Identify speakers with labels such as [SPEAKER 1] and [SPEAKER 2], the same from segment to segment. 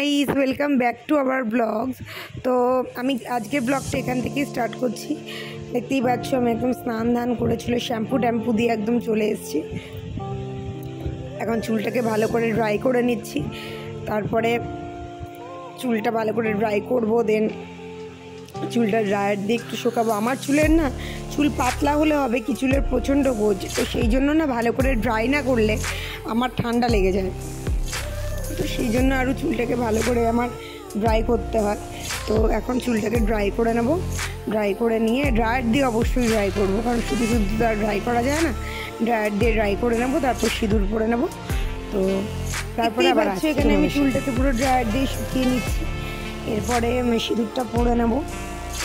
[SPEAKER 1] Guys, welcome back to our blogs. তো আমি আজকের ব্লগটা এখান থেকেই স্টার্ট করছি। দেখতেই পাচ্ছ আমি একদম স্নান ধান করেছিল, শ্যাম্পু ট্যাম্পু দিয়ে একদম চলে এসেছি। এখন চুলটাকে ভালো করে ড্রাই করে নিচ্ছি, তারপরে চুলটা ভালো করে ড্রাই করবো, দেন চুলটা ড্রায়ার দিয়ে একটু শুকাবো। আমার চুলের না চুল পাতলা হলে হবে কি, চুলের প্রচণ্ড গোজ, তো সেই জন্য না ভালো করে ড্রাই না করলে আমার ঠান্ডা লেগে যায়, তো সেই জন্য আরও চুলটাকে ভালো করে আমার ড্রাই করতে হয়। তো এখন চুলটাকে ড্রাই করে নেব, ড্রাই করে নিয়ে ড্রায়ার দিয়ে অবশ্যই ড্রাই করবো, কারণ শুধু শুধু তো আর ড্রাই করা যায় না। ড্রায়ার দিয়ে ড্রাই করে নেব, তারপর সিঁদুর পরে নেব। তো তারপরে আবার এখানে আমি চুলটাকে পুরো ড্রায়ার দিয়ে শুকিয়ে নিচ্ছি, এরপরে আমি সিঁদুরটা পরে নেব।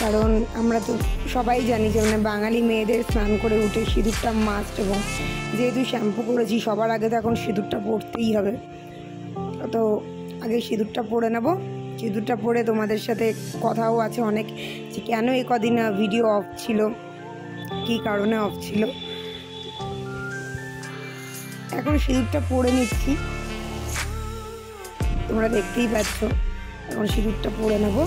[SPEAKER 1] কারণ আমরা তো সবাই জানি যে মানে বাঙালি মেয়েদের স্নান করে উঠে সিঁদুরটা মাস্ট, এবং যেহেতু শ্যাম্পু করেছি সবার আগে তো এখন সিঁদুরটা পরতেই হবে। তো আগে সিঁদুরটা পরে নেব, সিঁদুরটা পরে তোমাদের সাথে কথাও আছে অনেক, যে কেন এই কদিন ভিডিও অফ ছিল, কী কারণে অফ ছিল। এখন সিঁদুরটা পরে নিচ্ছি, তোমরা দেখতেই পাচ্ছ। এখন সিঁদুরটা পরে নেব।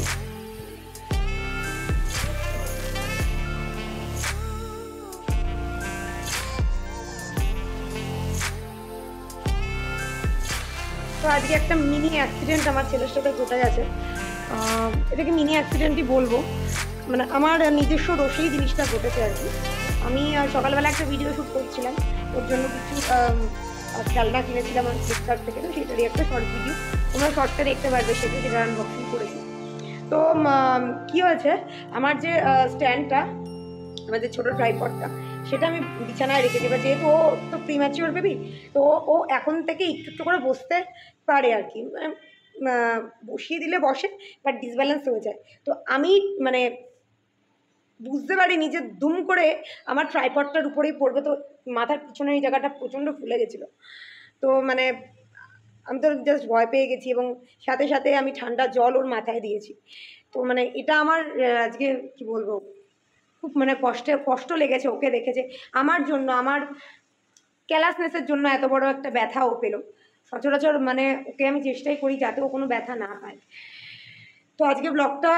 [SPEAKER 1] তো আজকে একটা মিনি অ্যাক্সিডেন্ট আমার ছেলের সাথে ঘটে গেছে। এটাকে মিনি অ্যাক্সিডেন্টই বলবো, মানে আমার নিজস্ব দোষেই জিনিসটা ঘটেছে আর কি। আমি সকালবেলা একটা ভিডিও শ্যুট করছিলাম, ওর জন্য কিছু খেলনা কিনেছিলাম আমি ফ্লিপকার্ট থেকে, তো সেটারই একটা শর্ট ভিডিও তোমরা শর্টটা দেখতে পারবে, সেটা আনবক্সিং করেছি। তো কী হয়েছে, আমার যে স্ট্যান্ডটা, আমাদের ছোটো ট্রাইপডটা, সেটা আমি বিছানায় রেখেছি। এবার যেহেতু ও তো প্রিম্যাচিওর বেবি, তো ও এখন থেকে একটু একটু করে বসতে পারে আর কি, বসিয়ে দিলে বসে, বাট ডিসব্যালেন্স হয়ে যায়। তো আমি মানে বুঝতে পারিনি যে দুম করে আমার ট্রাইপডটার উপরেই পড়বে, তো মাথার পিছনে এই জায়গাটা প্রচণ্ড ফুলে গেছিলো। তো মানে আমি তো জাস্ট ভয় পেয়ে গেছি, এবং সাথে সাথে আমি ঠান্ডা জল ওর মাথায় দিয়েছি। তো মানে এটা আমার আজকে কি বলবো, খুব মানে কষ্ট লেগেছে ওকে দেখেছে, আমার জন্য, আমার ক্যালাসনেসের জন্য এত বড় একটা ব্যথা ও পেল। সচরাচর মানে ওকে আমি চেষ্টাই করি যাতে ও কোনো ব্যথা না পায়। তো আজকে ব্লগটা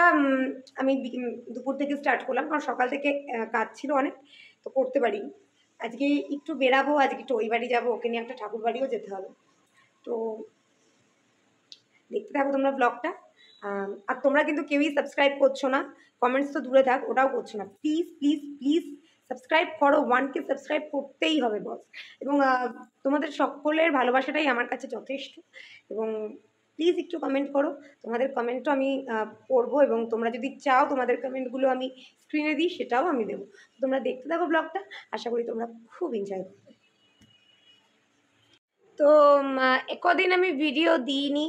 [SPEAKER 1] আমি দুপুর থেকে স্টার্ট করলাম, কারণ সকাল থেকে কাজ ছিল অনেক, তো করতে পারিনি। আজকে একটু বেরাবো, আজকে একটু ওই বাড়ি যাবো, ওকে নিয়ে একটা ঠাকুর বাড়িও যেতে হবে। তো দেখতে থাকো তোমরা ব্লগটা। আর তোমরা কিন্তু কেউই সাবস্ক্রাইব করছো না, কমেন্টস তো দূরে থাক, ওটাও করছো না। প্লিজ প্লিজ প্লিজ সাবস্ক্রাইব করো, 1K সাবস্ক্রাইব করতেই হবে বস। এবং তোমাদের সকলের ভালোবাসাটাই আমার কাছে যথেষ্ট, এবং প্লিজ একটু কমেন্ট করো, তোমাদের কমেন্টও আমি পড়বো, এবং তোমরা যদি চাও তোমাদের কমেন্টগুলো আমি স্ক্রিনে দিই, সেটাও আমি দেবো। তোমরা দেখতে থাকো ব্লগটা, আশা করি তোমরা খুব এনজয় করবে। তো কদিন আমি ভিডিও দিইনি,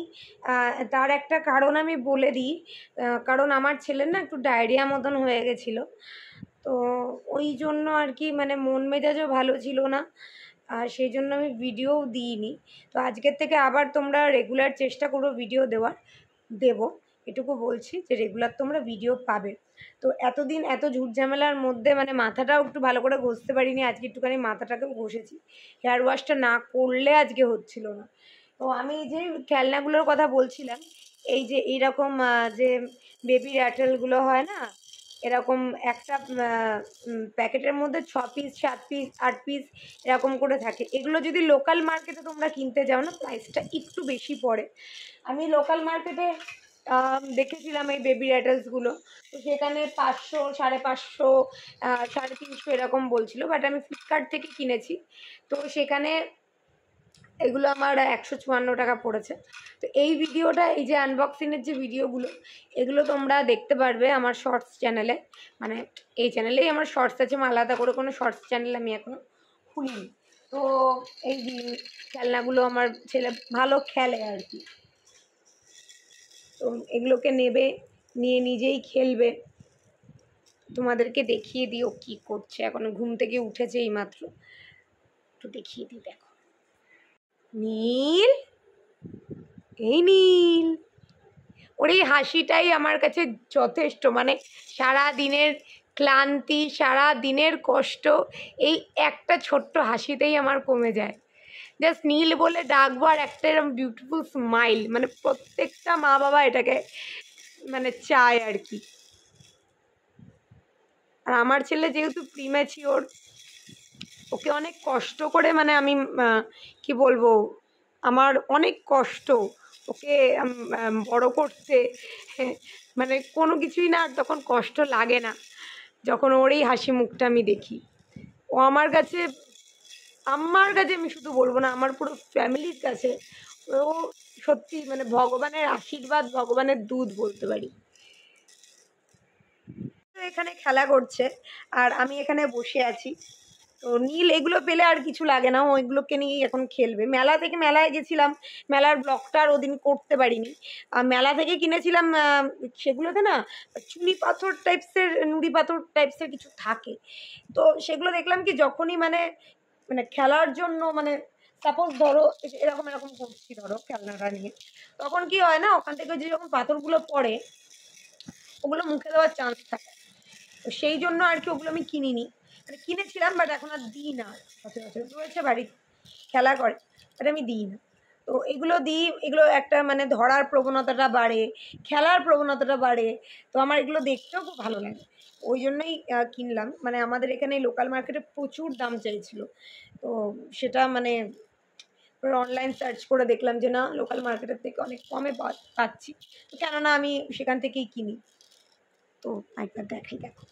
[SPEAKER 1] তার একটা কারণ আমি বলে দিই। কারণ আমার ছেলের না একটু ডায়রিয়া মতন হয়ে গেছিলো, তো ওই জন্য আর কি, মানে মন মেজাজও ভালো ছিল না, আর সেই জন্য আমি ভিডিও দিইনি। তো আজকের থেকে আবার তোমরা রেগুলার চেষ্টা করো ভিডিও দেবো, এটুকু বলছি যে রেগুলার তোমরা ভিডিও পাবে। তো এতদিন এত ঝুটঝামেলার মধ্যে মানে মাথাটাও একটু ভালো করে ঘষতে পারিনি, আজকে একটুখানি মাথাটাকেও ঘষেছি, হেয়ার ওয়াশটা না করলে আজকে হচ্ছিল না। তো আমি যে খেলনাগুলোর কথা বলছিলাম, এই যে এইরকম যে বেবি র্যাটেলগুলো হয় না, এরকম একটা প্যাকেটের মধ্যে 6 পিস 7 পিস 8 পিস এরকম করে থাকে। এগুলো যদি লোকাল মার্কেটে তোমরা কিনতে যাও না, প্রাইসটা একটু বেশি পড়ে। আমি লোকাল মার্কেটে দেখেছিলাম এই বেবি র্যাটেলসগুলো, তো সেখানে 500, 550, 350 এরকম বলছিল, বাট আমি ফ্লিপকার্ট থেকে কিনেছি, তো সেখানে এগুলো আমার 154 টাকা পড়েছে। তো এই ভিডিওটা, এই যে আনবক্সিংয়ের যে ভিডিওগুলো, এগুলো তোমরা দেখতে পারবে আমার শর্টস চ্যানেলে, মানে এই চ্যানেলেই আমার শর্টস আছে, আলাদা করে কোনো শর্টস চ্যানেল আমি এখনও খুলিনি। তো এই খেলনাগুলো আমার ছেলে ভালো খেলে আর কি, তো এগুলোকে নেবে, নিয়ে নিজেই খেলবে। তোমাদেরকে দেখিয়ে দিও কি করছে, এখন ঘুম থেকে উঠেছে এই মাত্র, একটু দেখিয়ে দিই। দেখো নীল, এই নীল, ওর এই হাসিটাই আমার কাছে যথেষ্ট, মানে সারা দিনের ক্লান্তি, সারা দিনের কষ্ট এই একটা ছোট্ট হাসিতেই আমার কমে যায়। জাস্ট নীল বলে ডাকবো, আর একটা এরকম বিউটিফুল স্মাইল, মানে প্রত্যেকটা মা বাবা এটাকে মানে চায় আর কি। আর আমার ছেলে যেহেতু প্রিম্যাচিওর, ওকে অনেক কষ্ট করে, মানে আমি কি বলবো, আমার অনেক কষ্ট ওকে বড় করতে। মানে কোনো কিছুই না তখন কষ্ট লাগে না যখন ওর এই হাসি মুখটা আমি দেখি। ও আমার কাছে আমি শুধু বলবো না, আমার পুরো ফ্যামিলির কাছে ও সত্যি মানে ভগবানের আশীর্বাদ, ভগবানের দুধ বলতে পারি। এখানে খেলা করছে আর আমি এখানে বসে আছি। তো নীল এগুলো পেলে আর কিছু লাগে না, ও এগুলোকে নিয়েই এখন খেলবে। মেলায় গেছিলাম, মেলার ব্লগটা আর ওদিন করতে পারিনি। আর মেলা থেকে কিনেছিলাম সেগুলোতে না নুড়ি পাথর টাইপসের কিছু থাকে। তো সেগুলো দেখলাম কি যখনই মানে খেলার জন্য, মানে সাপোজ ধরো এরকম করছি, ধরো খেলনাটা নিয়ে, তখন কি হয় না, ওখান থেকে যে যখন পাথরগুলো পড়ে ওগুলো মুখে দেওয়ার চান্স থাকে। তো সেই জন্য আর কি ওগুলো আমি কিনিনি, মানে কিনেছিলাম বাট এখন আর দিই না। সচরাচর রয়েছে বাড়ি, খেলা করে, বাট আমি দিই না। তো এগুলো দিই, এগুলো একটা মানে ধরার প্রবণতাটা বাড়ে, খেলার প্রবণতাটা বাড়ে। তো আমার এগুলো দেখতেও খুব ভালো লাগে, ওই জন্যই কিনলাম। মানে আমাদের এখানে লোকাল মার্কেটে প্রচুর দাম চাইছিল, তো সেটা মানে অনলাইন সার্চ করে দেখলাম যে না, লোকাল মার্কেটের থেকে অনেক কমে পাচ্ছি, তো কেননা আমি সেখান থেকেই কিনি। তো একবার দেখাই, দেখো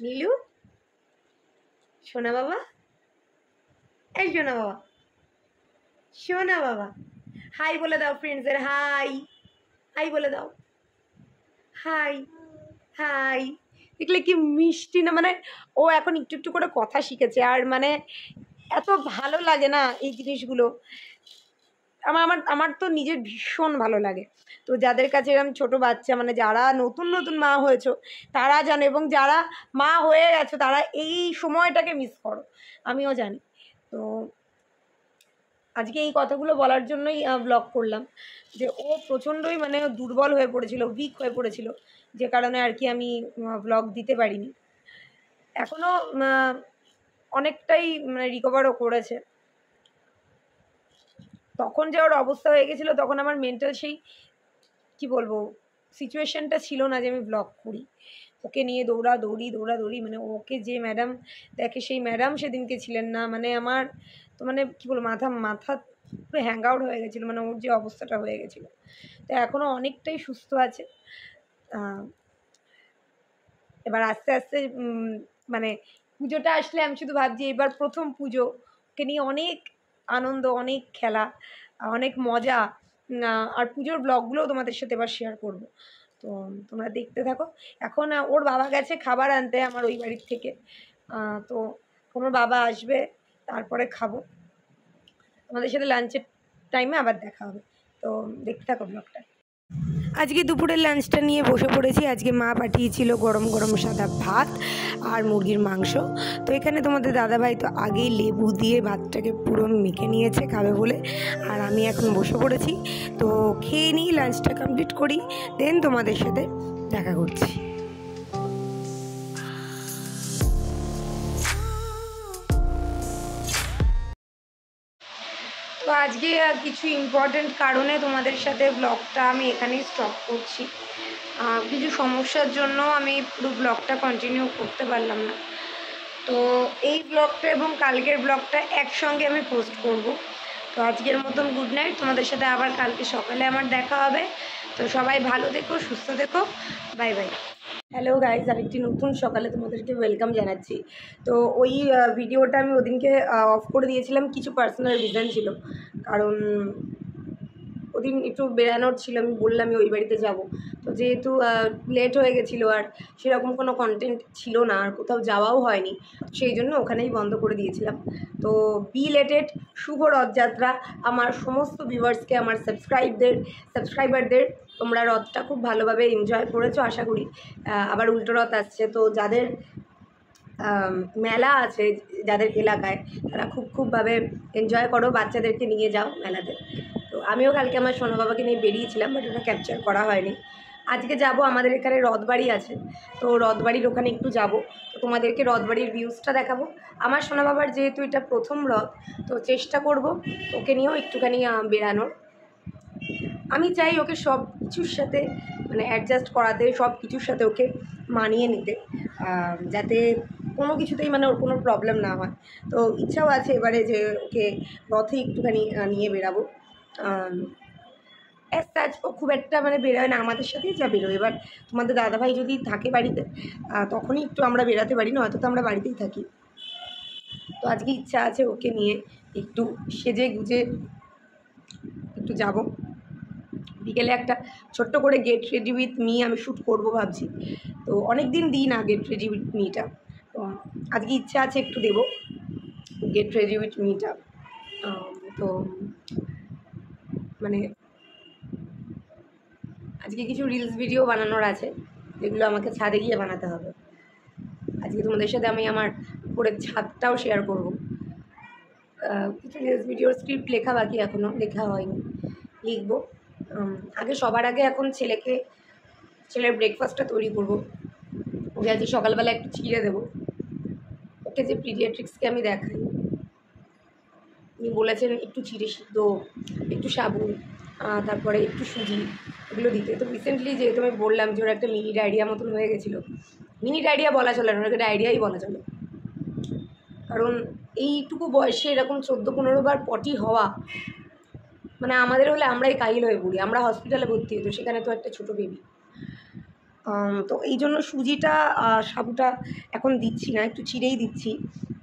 [SPEAKER 1] নীলু, সোনা বাবা, এই সোনা বাবা, সোনা বাবা, হাই বলে দাও ফ্রেন্ডসদের, হাই হাই বলে দাও, হাই হাই। দেখলে কি মিষ্টি না, মানে ও এখন একটু একটু করে কথা শিখেছে, আর মানে এত ভালো লাগে না এই জিনিসগুলো। আমার তো নিজের ভীষণ ভালো লাগে। তো যাদের কাছে এরকম ছোটো বাচ্চা, মানে যারা নতুন নতুন মা হয়েছো তারা জানো, এবং যারা মা হয়ে গেছো তারা এই সময়টাকে মিস করো, আমিও জানি। তো আজকে এই কথাগুলো বলার জন্যই ব্লগ করলাম, যে ও প্রচণ্ডই মানে দুর্বল হয়ে পড়েছিল, উইক হয়ে পড়েছিল, যে কারণে আর কি আমি ব্লগ দিতে পারিনি। এখনও অনেকটাই মানে রিকভারও করেছে। তখন যে ওর অবস্থা হয়ে গেছিলো, তখন আমার মেন্টাল সেই কি বলবো সিচুয়েশনটা ছিল না যে আমি ব্লগ করি। ওকে নিয়ে দৌড়াদৌড়ি, মানে ওকে যে ম্যাডাম দেখে সেই ম্যাডাম সেদিনকে ছিলেন না। মানে আমার তো মানে কী বলবো, মাথা পুরো হ্যাং আউট হয়ে গেছিলো, মানে ওর যে অবস্থাটা হয়ে গেছিলো। তো এখনও অনেকটাই সুস্থ আছে। এবার আস্তে আস্তে মানে পুজোটা আসলে আমি শুধু ভাবছি, এবার প্রথম পুজো, ওকে নিয়ে অনেক আনন্দ, অনেক খেলা, অনেক মজা। আর পুজোর ব্লগগুলোও তোমাদের সাথে এবার শেয়ার করব, তো তোমরা দেখতে থাকো। এখন ওর বাবা গেছে খাবার আনতে আমার ওই বাড়ির থেকে, তো ওর বাবা আসবে, তারপরে খাবো। তোমাদের সাথে লাঞ্চের টাইমে আবার দেখা হবে, তো দেখতে থাকো ব্লগটা। আজকে দুপুরের লাঞ্চটা নিয়ে বসে পড়েছি। আজকে মা পাঠিয়েছিল গরম গরম সাদা ভাত আর মুরগির মাংস। তো এখানে তোমাদের দাদাভাই তো আগেই লেবু দিয়ে ভাতটাকে পুরো মেখে নিয়েছে খাবে বলে, আর আমি এখন বসে পড়েছি। তো খেয়ে নিই, লাঞ্চটা কমপ্লিট করি, দেন তোমাদের সাথে দেখা করছি। তো আজকে কিছু ইম্পর্ট্যান্ট কারণে তোমাদের সাথে ব্লগটা আমি এখানেই স্টপ করছি। কিছু সমস্যার জন্য আমি পুরো ব্লগটা কন্টিনিউ করতে পারলাম না। তো এই ব্লগটা এবং কালকের ব্লগটা একসঙ্গে আমি পোস্ট করব। তো আজকের মতন গুড নাইট, তোমাদের সাথে আবার কালকে সকালে আমার দেখা হবে। তো সবাই ভালো থেকো, সুস্থ থেকো, বাই বাই। হ্যালো গাইজ, আরেকটি নতুন সকালে তোমাদেরকে ওয়েলকাম জানাচ্ছি। তো ওই ভিডিওটা আমি ওদিনকে অফ করে দিয়েছিলাম, কিছু পার্সোনাল রিজন ছিল, কারণ ওদিন একটু বেড়ানোর ছিল, আমি বললাম ওই বাড়িতে যাব। তো যেহেতু লেট হয়ে গেছিলো আর সেরকম কোনো কন্টেন্ট ছিল না, আর কোথাও যাওয়াও হয়নি, সেই জন্য ওখানেই বন্ধ করে দিয়েছিলাম। তো বিলেটেড শুভ রথযাত্রা আমার সমস্ত ভিউয়ার্সকে, আমার সাবস্ক্রাইবারদের। তোমরা রথটা খুব ভালোভাবে এনজয় করেছো আশা করি। আবার উল্টো রথ আসছে, তো যাদের মেলা আছে যাদের এলাকায়, তারা খুবভাবে এনজয় করো, বাচ্চাদেরকে নিয়ে যাও মেলাতে। তো আমিও কালকে আমার সোনা বাবাকে নিয়ে বেরিয়েছিলাম, বাট ওটা ক্যাপচার করা হয়নি। আজকে যাব, আমাদের এখানে রথবাড়ি আছে, তো রথবাড়ির ওখানে একটু যাব, তো তোমাদেরকে রথবাড়ির ভিউজটা দেখাবো। আমার সোনা বাবার যেহেতু এটা প্রথম রথ, তো চেষ্টা করব ওকে নিয়েও একটুখানি বেরানোর। আমি চাই ওকে সব কিছুর সাথে মানে অ্যাডজাস্ট করাতে, সব কিছুর সাথে ওকে মানিয়ে নিতে, যাতে কোনো কিছুতেই মানে ওর কোনো প্রবলেম না হয়। তো ইচ্ছাও আছে এবারে যে ওকে রথে একটুখানি নিয়ে বেরাবো। অ্যাজ সাচ ও খুব একটা মানে বেরোয় না, আমাদের সাথেই যা বেরোয়। এবার তোমাদের দাদাভাই যদি থাকে বাড়িতে তখনই একটু আমরা বেরাতে পারি, না হয়তো তো আমরা বাড়িতেই থাকি। তো আজকে ইচ্ছা আছে ওকে নিয়ে একটু সেজে গুজে একটু যাব। বিকেলে একটা ছোট্ট করে গেট রেডি উইথ মি আমি শ্যুট করবো ভাবছি, তো অনেক দিন দিই না গেট রেডি উইথ মিটা, তো আজকে ইচ্ছা আছে একটু দেবো গেট রেডি উইথ মিটা। তো মানে আজকে কিছু রিলস ভিডিও বানানোর আছে, যেগুলো আমাকে ছাদে গিয়ে বানাতে হবে। আজকে তোমাদের সাথে আমি আমার উপরের ছাদটাও শেয়ার করব। কিছু রিলস ভিডিওর স্ক্রিপ্ট লেখা বাকি, এখনও লেখা হয়নি, লিখবো। আগে সবার আগে এখন ছেলের ব্রেকফাস্টটা তৈরি করব। ওকে আজকে সকালবেলা একটু চিড়ে দেবো, ওকে যে পিডিয়াট্রিক্সকে আমি দেখাই, উনি বলেছেন একটু চিড়ে সিদ্ধ, একটু সাবু, তারপরে একটু সুজি, এগুলো দিতে। তো রিসেন্টলি যেহেতু আমি বললাম যে ওর একটা মিনি ডায়রিয়া মতন হয়ে গেছিলো, মিনি ডায়রিয়া বলা চলে না, ওটাকে ডায়রিয়াই বলা চলে, কারণ এইটুকু বয়সে এরকম 14-15 বার পটি হওয়া মানে আমাদের হলে আমরাই কাহিল হয়ে পড়ি, আমরা হসপিটালে ভর্তি হতো, সেখানে তো একটা ছোটো বেবি। তো এই জন্য সুজিটা সাবুটা এখন দিচ্ছি না, একটু চিড়েই দিচ্ছি।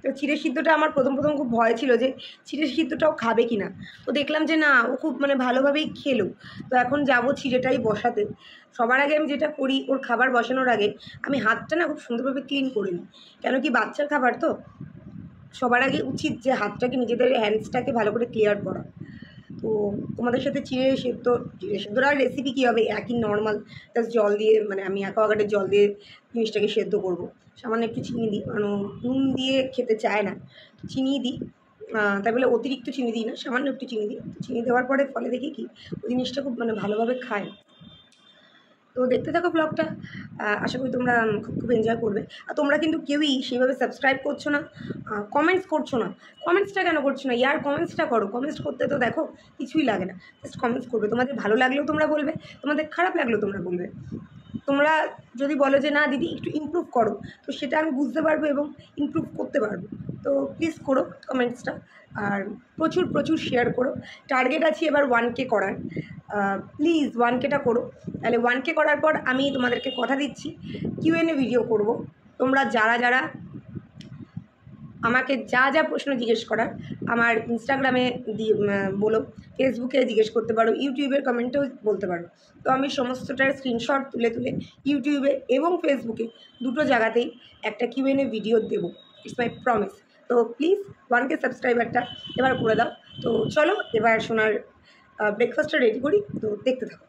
[SPEAKER 1] তো চিড়ে সিদ্ধটা আমার প্রথম খুব ভয় ছিল যে চিড়ে সিদ্ধটাও খাবে কি না, তো দেখলাম যে না, ও খুব মানে ভালোভাবেই খেলো। তো এখন যাবো চিড়েটাই বসাতে। সবার আগে আমি যেটা করি, ওর খাবার বসানোর আগে আমি হাতটা না খুব সুন্দরভাবে ক্লিন করে নিই, কেন কি বাচ্চার খাবার তো সবার আগে উচিত যে হাতটাকে, নিজেদের হ্যান্ডসটাকে ভালো করে ক্লিয়ার করা। তো তোমাদের সাথে চিড়ে সেদ্ধর আর রেসিপি কী হবে, একই নর্মাল জাস্ট জল দিয়ে, মানে আমি অ্যাকোয়াগার্ডের জল দিয়ে জিনিসটাকে সেদ্ধ করব। সামান্য একটু চিনি দিই, কারণ নুন দিয়ে খেতে চায় না, চিনি দিই। তাই বলে অতিরিক্ত চিনি দিই না, সামান্য একটু চিনি দিই। চিনি দেওয়ার পরে ফলে দেখি কি ওই জিনিসটা খুব মানে ভালোভাবে খায়। তো দেখতে থাকো ব্লগটা, আশা করি তোমরা খুব এনজয় করবে। আর তোমরা কিন্তু কেউই সেইভাবে সাবস্ক্রাইব করছো না, কমেন্টস করছো না। কমেন্টসটা কেন করছো না ইয়ার? কমেন্টসটা করো। কমেন্টস করতে তো দেখো কিছুই লাগে না, জাস্ট কমেন্টস করবে। তোমাদের ভালো লাগলেও তোমরা বলবে, তোমাদের খারাপ লাগলেও তোমরা বলবে। তোমরা যদি বলো যে না দিদি একটু ইমপ্রুভ করো, তো সেটা আমি বুঝতে পারবো এবং ইমপ্রুভ করতে পারবো। তো প্লিজ করো কমেন্টসটা, আর প্রচুর শেয়ার করো। টার্গেট আছে এবার 1K করার, প্লিজ 1Kটা করো। তাহলে 1K করার পর আমি তোমাদেরকে কথা দিচ্ছি Q&A ভিডিও করব। তোমরা যারা আমাকে যা প্রশ্ন জিজ্ঞেস করার আমার ইনস্টাগ্রামে বলো, ফেসবুকে জিজ্ঞেস করতে পারো, ইউটিউবের কমেন্টেও বলতে পারো। তো আমি সমস্তটার স্ক্রিনশট তুলে ইউটিউবে এবং ফেসবুকে দুটো জায়গাতেই একটা Q&A ভিডিও দেবো, ইটস মাই প্রমিস। তো প্লিজ 1K সাবস্ক্রাইবারটা এবার করে দাও। তো চলো এবার সোনার ব্রেকফাস্টটা রেডি করি, তো দেখতে থাকো।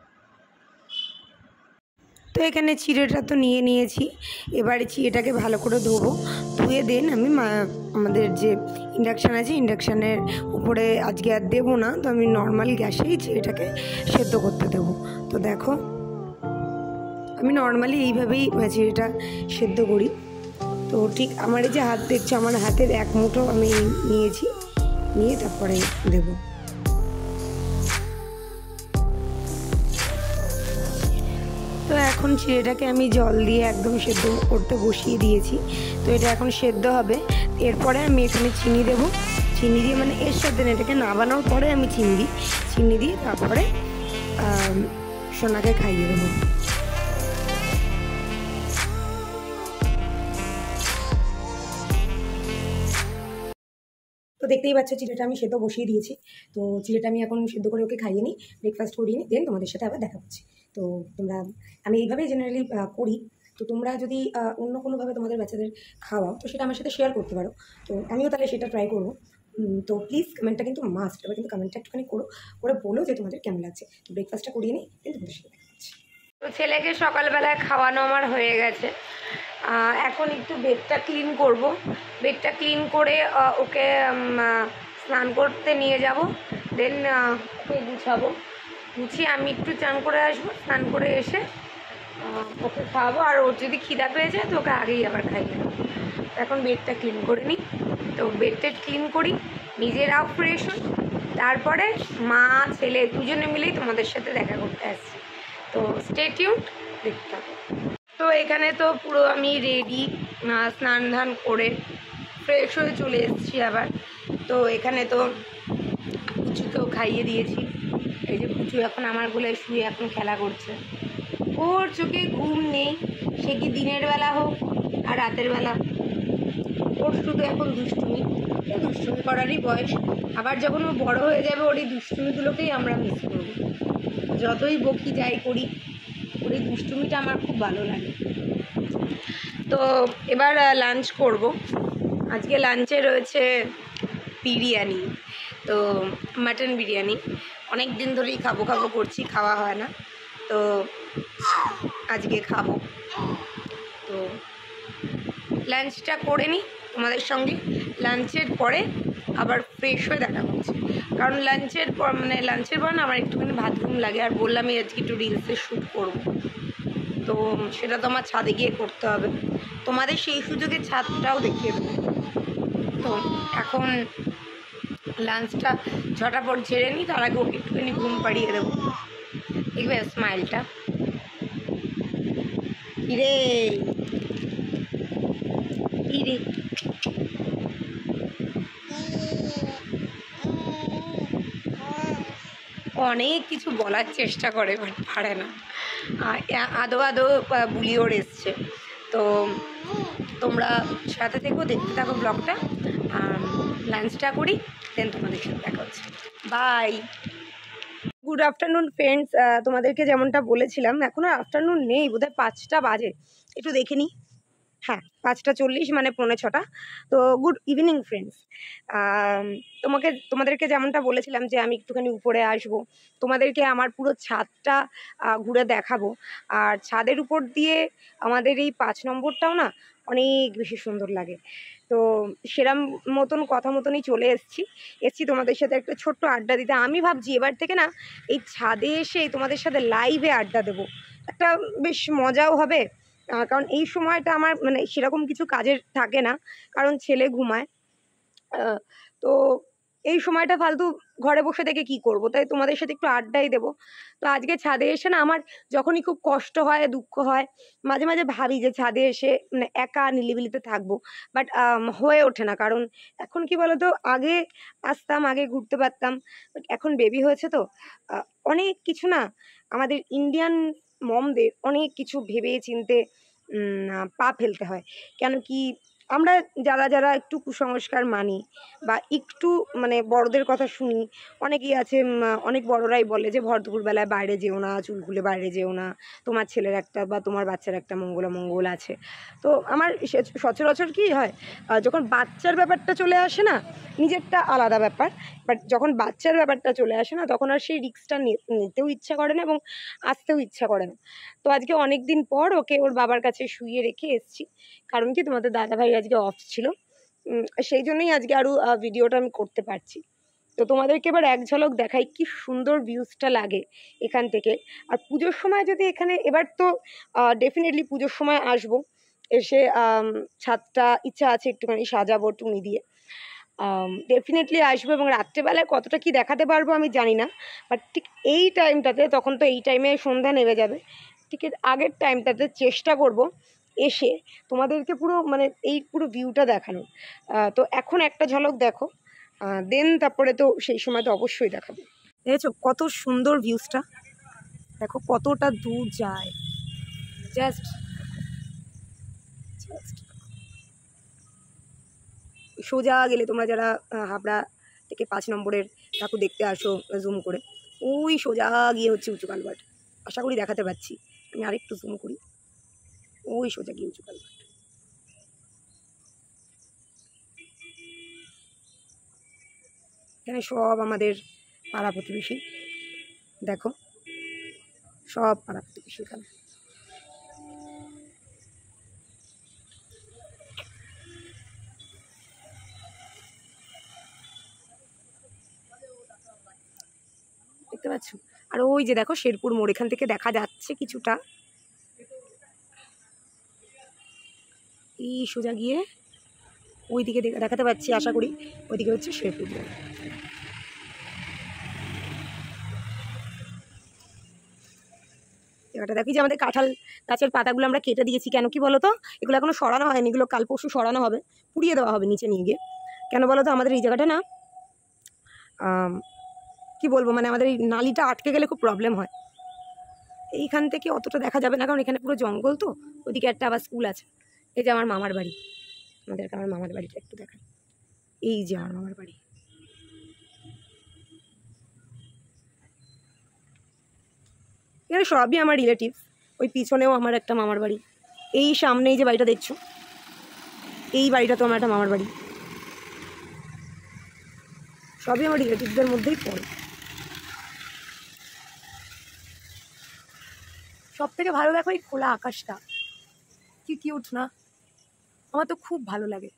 [SPEAKER 1] তো এখানে চিড়েটা তো নিয়েছি, এবারে চিড়েটাকে ভালো করে ধোবো, ধুয়ে দেন আমি আমাদের যে ইন্ডাকশান আছে, ইন্ডাকশানের উপরে আজকে আর দেবো না, তো আমি নর্মাল গ্যাসেই চিড়েটাকে সেদ্ধ করতে দেবো। তো দেখো আমি নর্মালি এইভাবেই চিড়েটা সেদ্ধ করি। তো ঠিক আমার এই যে হাত দেখছো, আমার হাতের 1 মুঠো আমি নিয়েছি, নিয়ে তারপরে দেবো। তো এখন চিড়েটাকে আমি জল দিয়ে একদম সেদ্ধ করতে বসিয়ে দিয়েছি। তো এটা এখন সেদ্ধ হবে, এরপরে আমি এখানে চিনি দেবো। চিনি দিয়ে মানে এর সাথে এটাকে নাবানোর পরে আমি চিনি দিয়ে তারপরে সোনাকে খাইয়ে দেবো। তো দেখতেই পাচ্ছ চিড়েটা আমি সেদ্ধ বসিয়ে দিয়েছি। তো চিড়েটা আমি এখন সেদ্ধ করে ওকে খাইয়ে নিই, ব্রেকফাস্ট করিয়ে নিই, দেন তোমাদের সাথে আবার দেখা হচ্ছে। তো আমি এইভাবেই জেনারেলি করি। তো তোমরা যদি অন্য কোনোভাবে তোমাদের বাচ্চাদের খাওয়াও, তো সেটা আমার সাথে শেয়ার করতে পারো, তো আমিও তাহলে সেটা ট্রাই করবো। তো প্লিজ কমেন্টটা কিন্তু মাস্ট, এবার কিন্তু কমেন্টটা একটুখানি করে বলো যে তোমাদের কেমন লাগছে। তো ব্রেকফাস্টটা করিয়ে নিই, দেন তোমাদের সাথে দেখা হচ্ছে। তো ছেলেকে সকালবেলায় খাওয়ানো আমার হয়ে গেছে, এখন একটু বেডটা ক্লিন করব। বেডটা ক্লিন করে ওকে স্নান করতে নিয়ে যাব, দেন ওকে গুছিয়ে আমি একটু চান করে আসবো। স্নান করে এসে ওকে খাওয়াবো, আর ওর যদি খিদা পেয়ে যায় তো ওকে আগেই আবার খাইয়ে দেবো। এখন বেডটা ক্লিন করে নিই, তো বেডটা ক্লিন করি, নিজেরাও ফ্রেশ হই, তারপরে মা ছেলে দুজনে মিলেই তোমাদের সাথে দেখা করতে আসছি। তো স্টে টিউনড, দেখতে হবে। তো এখানে তো পুরো আমি রেডি, স্নান ধান করে ফ্রেশ হয়ে চলে এসেছি আবার। তো এখানে তো পুচুকেও খাইয়ে দিয়েছি, এই যে পুচু এখন আমার কোলে শুয়ে এখন খেলা করছে। ওর চোখে ঘুম নেই, সে কি দিনের বেলা হোক আর রাতের বেলা, ওর শুধু এখন দুষ্টুমি, দুষ্টুমি করারই বয়স। আবার যখন ও বড় হয়ে যাবে ওর এই দুষ্টুমিগুলোকেই আমরা মিস করব। যতই বকি যাই করি, ওর এই দুষ্টুমিটা আমার খুব ভালো লাগে। তো এবার লাঞ্চ করব। আজকে লাঞ্চে রয়েছে বিরিয়ানি, তো মাটন বিরিয়ানি। অনেক দিন ধরেই খাবো খাবো করছি, খাওয়া হয় না, তো আজকে খাবো। তো লাঞ্চটা করে নিই তোমাদের সঙ্গে, লাঞ্চের পরে আবার ফ্রেশ হয়ে দেখা করছি। কারণ লাঞ্চের পর না আমার একটুখানি ভাত ঘুম লাগে, আর বললামই আজকে একটু রিলসের শ্যুট করবো, তো সেটা তো আমার ছাদে গিয়ে করতে হবে। তোমাদের সেই সুযোগে ছাদটাও দেখিয়ে দেবো। তো এখন লাঞ্চটা ঝটাপট ঝেড়ে নিই, তার আগে ওকে একটুখানি ঘুম পাড়িয়ে দেবো। দেখবে স্মাইলটা, কিরে কিরে, অনেক কিছু বলার চেষ্টা করে বাট পারে না, আদো আদো বুলিওর এসছে। তো তোমরা সাথে থেকেও দেখতে থাকো ব্লগটা, লাঞ্চটা করি, দেন তোমাদের সাথে দেখা হচ্ছে। বাই। গুড আফটারনুন ফ্রেন্ডস, তোমাদেরকে যেমনটা বলেছিলাম, এখন আর আফটারনুন নেই, বোধহয় 5টা বাজে, একটু দেখে নিই। হ্যাঁ, 5টা 40, মানে 5:45। তো গুড ইভিনিং ফ্রেন্ডস। তোমাদেরকে যেমনটা বলেছিলাম যে আমি একটুখানি উপরে আসবো, তোমাদেরকে আমার পুরো ছাদটা ঘুরে দেখাবো। আর ছাদের উপর দিয়ে আমাদের এই 5 নম্বরটাও না অনেক বেশি সুন্দর লাগে। তো সেরম মতন কথা মতনই চলে এসছি তোমাদের সাথে একটা ছোট্ট আড্ডা দিতে। আমি ভাবছি এবার থেকে না এই ছাদে এসে তোমাদের সাথে লাইভে আড্ডা দেবো, একটা বেশ মজাও হবে। কারণ এই সময়টা আমার সেরকম কিছু কাজের থাকে না, কারণ ছেলে ঘুমায়। তো এই সময়টা ফালতু ঘরে বসে থেকে কি করব, তাই তোমাদের সাথে একটু আড্ডাই দেবো। তো আজকে ছাদে এসে না আমার যখনই খুব কষ্ট হয়, দুঃখ হয়, মাঝে মাঝে ভাবি যে ছাদে এসে একা নিলিবিলিতে থাকবো, বাট হয়ে ওঠে না। কারণ এখন কি বলতো, আগে আসতাম, আগে ঘুরতে পারতাম, বাট এখন বেবি হয়েছে তো অনেক কিছু না আমাদের ইন্ডিয়ান মমদের অনেক কিছু ভেবে চিনতে পা ফেলতে হয়। কেন কি আমরা যারা যারা একটু কুসংস্কার মানি বা একটু বড়দের কথা শুনি, অনেকেই আছে, অনেক বড়রাই বলে যে ভর দুপুরবেলায় বাইরে যেও না, চুল খুলে বাইরে যেও না, তোমার ছেলের একটা বা তোমার বাচ্চার একটা মঙ্গল আছে। তো আমার সচরাচর কী হয়, যখন বাচ্চার ব্যাপারটা চলে আসে না, নিজেরটা আলাদা ব্যাপার, বাট যখন বাচ্চার ব্যাপারটা চলে আসে না, তখন আর সেই রিস্কটা নিতেও ইচ্ছা করে না এবং আসতেও ইচ্ছা করে না। তো আজকে অনেক দিন পর ওকে ওর বাবার কাছে শুইয়ে রেখে এসেছি, কারণ কি তোমাদের দাদাভাই আজকে অফ ছিল, সেই জন্যই আজকে আরও ভিডিওটা আমি করতে পারছি। তো তোমাদেরকে এবার এক ঝলক দেখাই কি সুন্দর ভিউজটা লাগে এখান থেকে। আর পুজোর সময় যদি এখানে, এবার তো ডেফিনেটলি পুজোর সময় আসবো, এসে ছাদটা ইচ্ছা আছে একটুখানি সাজাবো টুনি দিয়ে, ডেফিনেটলি আসবো। এবং রাত্রেবেলায় কতটা কি দেখাতে পারবো আমি জানি না, বাট ঠিক এই টাইমটাতে, তখন তো এই টাইমে সন্ধ্যা নেমে যাবে, ঠিক আগের টাইমটাতে চেষ্টা করব এসে তোমাদেরকে পুরো এই পুরো ভিউটা দেখানো। তো এখন একটা ঝলক দেখো, দেন তারপরে তো সেই সময় তো অবশ্যই দেখাবো। দেখেছো কত সুন্দর ভিউজটা, দেখো কতটা দূর যায়, জাস্ট সোজা গেলে তোমরা যারা হাবড়া থেকে 5 নম্বরের ঠাকুর দেখতে আসো জুম করে, ওই সোজা গিয়ে হচ্ছে উঁচু কালভার্ট, আশা করি দেখাতে পাচ্ছি, আমি আরেকটু জুম করি, ওই সোজা গিয়ে উঁচু কালভার্ট। এখানে সব আমাদের পাড়া প্রতিবেশী, দেখো সব পাড়া প্রতিবেশী এখানে। দেখতে পাচ্ছ? আর ওই যে দেখো শেরপুর মোড়, এখান থেকে দেখা যাচ্ছে কিছুটা, এই সোজা গিয়ে ওইদিকে দেখাতে পাচ্ছি আশা করি, ওইদিকে হচ্ছে শেরপুর। জায়গাটা দেখি যে আমাদের কাঁঠাল গাছের পাতাগুলো আমরা কেটে দিয়েছি কেন কি বলো তো, এগুলো এখনো সরানো হয়নি, এগুলো কাল পরশু সরানো হবে, পুড়িয়ে দেওয়া হবে নিচে নিয়ে গিয়ে। কেন বলো তো, আমাদের এই জায়গাটা না কি বলবো, মানে আমাদের এই নালিটা আটকে গেলে খুব প্রবলেম হয়। এইখান থেকে অতটা দেখা যাবে না কারণ এখানে পুরো জঙ্গল, তো ওইদিকে একটা আবার স্কুল আছে। এই যে আমার মামার বাড়ি, আমাদেরকে আমার মামার বাড়িটা একটু দেখাই। এই যে আমার মামার বাড়ি, এখানে সবই আমার রিলেটিভ। ওই পিছনেও আমার একটা মামার বাড়ি, এই সামনে এই যে বাড়িটা দেখছো, এই বাড়িটা তো আমার একটা মামার বাড়ি, সবই আমার রিলেটিভদের মধ্যেই পড়ে। সব থেকে ভালো দেখো এই খোলা আকাশটা, কি কিউট না, আমার তো খুব ভালো লাগে।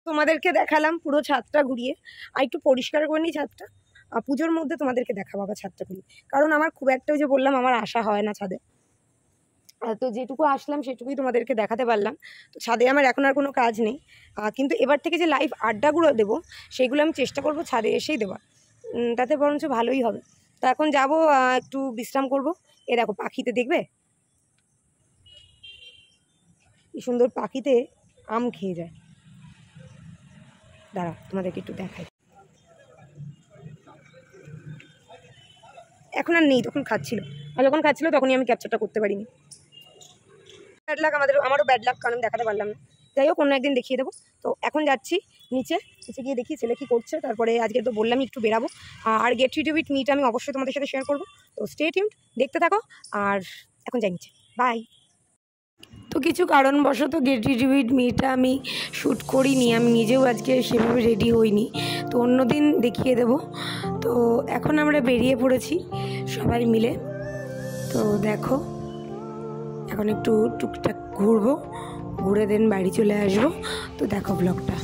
[SPEAKER 1] তোমাদেরকে দেখালাম পুরো ছাদটা ঘুরিয়ে, আর একটু পরিষ্কার করে নিই ছাদটা, আর পুজোর মধ্যে তোমাদেরকে দেখাবো আবার ছাদটা ঘুরিয়ে। কারণ আমার খুব একটা, ওই যে বললাম আমার আসা হয় না ছাদে, তো যেটুকু আসলাম সেটুকুই তোমাদেরকে দেখাতে পারলাম। তো ছাদে আমার এখন আর কোনো কাজ নেই, কিন্তু এবার থেকে যে লাইভ আড্ডাগুলো দেবো সেগুলো আমি চেষ্টা করব ছাদে এসেই দেওয়ার, তাতে বরঞ্চ ভালোই হবে। তো এখন যাব একটু বিশ্রাম করব। এ দেখো পাখিতে দেখবে কি সুন্দর, পাখিতে আম খেয়ে যায়, দাঁড়া তোমাদেরকে একটু দেখাই। এখন আর নেই, তখন খাচ্ছিল, আর যখন খাচ্ছিল তখনই আমি ক্যাপচারটা করতে পারিনি। ব্যাড লাক, আমারও ব্যাড লাক, কারণ দেখাতে পারলাম না। যাই হোক, অন্য একদিন দেখিয়ে দেবো। তো এখন যাচ্ছি নিচে গিয়ে দেখি ছেলে কী করছে, তারপরে আজকে তো বললামই একটু বেরাবো, আর গেট রেডি উইথ মিটা আমি অবশ্যই তোমাদের সাথে শেয়ার করবো। তো স্টে টিউনড, দেখতে থাকো। আর এখন যাই নিচে, বাই। তো কিছু কারণবশত গেট রেডি উইথ মিটা আমি শ্যুট করিনি, আমি নিজেও আজকে সেভাবে রেডি হইনি, তো অন্যদিন দেখিয়ে দেবো। তো এখন আমরা বেরিয়ে পড়েছি সবাই মিলে। তো দেখো এখন একটু টুকটাক ঘুরবো, ঘুরে দেন বাড়ি চলে আসবো। তো দেখো ব্লগটা।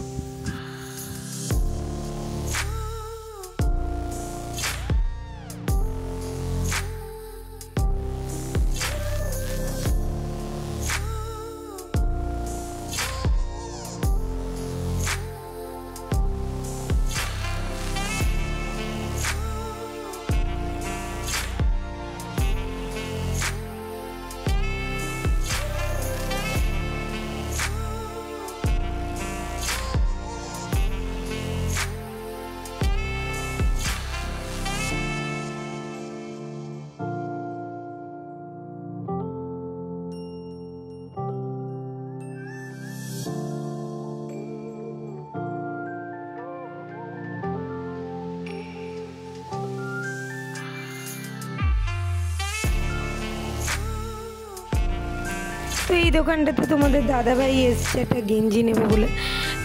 [SPEAKER 1] তো এই দোকানটাতে তোমাদের দাদাভাই এসছে একটা গেঞ্জি নেবে বলে,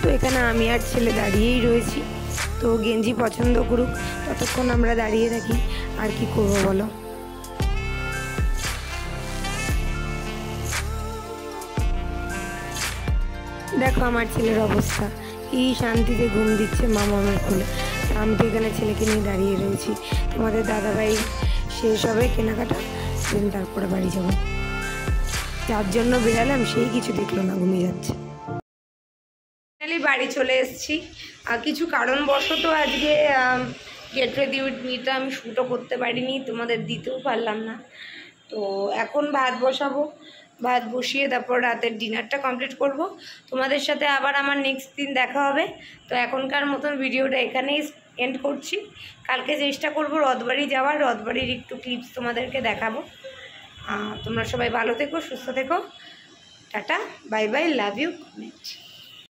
[SPEAKER 1] তো এখানে আমি আর ছেলে দাঁড়িয়েই রয়েছি। তো গেঞ্জি পছন্দ করুক, ততক্ষণ আমরা দাঁড়িয়ে থাকি, আর কি করবো বলো। দেখো আমার ছেলের অবস্থা, এই শান্তিতে ঘুম দিচ্ছে মামার কোলে, আমি তো এখানে ছেলেকে নিয়ে দাঁড়িয়ে রয়েছি। তোমাদের দাদাভাই শেষ হবে কেনাকাটা, দেন তারপরে বাড়ি যাবো। যার জন্য বেরালাম সেই কিছু দেখলো না, ঘুমিয়ে যাচ্ছে। ফাইনালি বাড়ি চলে এসেছি, আর কিছু কারণবশত আজকে গেট রেডি উইথ মিটা আমি শ্যুটও করতে পারিনি, তোমাদের দিতেও পারলাম না। তো এখন ভাত বসাবো, ভাত বসিয়ে তারপর রাতের ডিনারটা কমপ্লিট করব। তোমাদের সাথে আবার আমার নেক্সট দিন দেখা হবে। তো এখনকার মতন ভিডিওটা এখানেই এন্ড করছি। কালকে চেষ্টা করব রথবাড়ি যাওয়ার, রথবাড়ির একটু ক্লিপস তোমাদেরকে দেখাবো। তোমরা সবাই ভালো থেকো, সুস্থ থেকো, tata, bye bye, love you, good night.